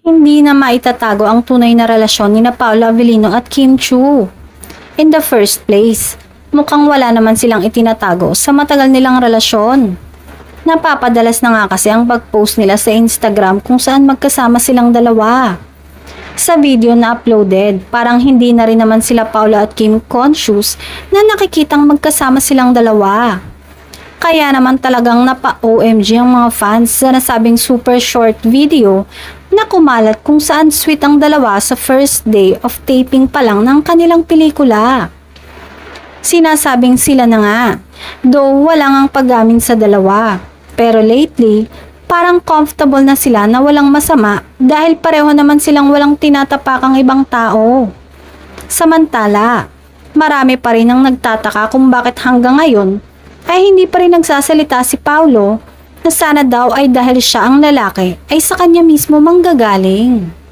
Hindi na maitatago ang tunay na relasyon ni na Paolo Avellino at Kim Chiu. In the first place, mukhang wala naman silang itinatago sa matagal nilang relasyon. Napapadalas na nga kasi ang pag-post nila sa Instagram kung saan magkasama silang dalawa. Sa video na uploaded, parang hindi na rin naman sila Paolo at Kim conscious na nakikitang magkasama silang dalawa. Kaya naman talagang napa-OMG ang mga fans sa nasabing super short video na kumalat kung saan sweet ang dalawa sa first day of taping pa lang ng kanilang pelikula. Sinasabing sila na nga, though walang ang pag-amin sa dalawa. Pero lately, parang comfortable na sila na walang masama dahil pareho naman silang walang tinatapakang ibang tao. Samantala, marami pa rin ang nagtataka kung bakit hanggang ngayon ay hindi pa rin nagsasalita si Paolo na sana daw ay dahil siya ang lalaki ay sa kanya mismo manggagaling.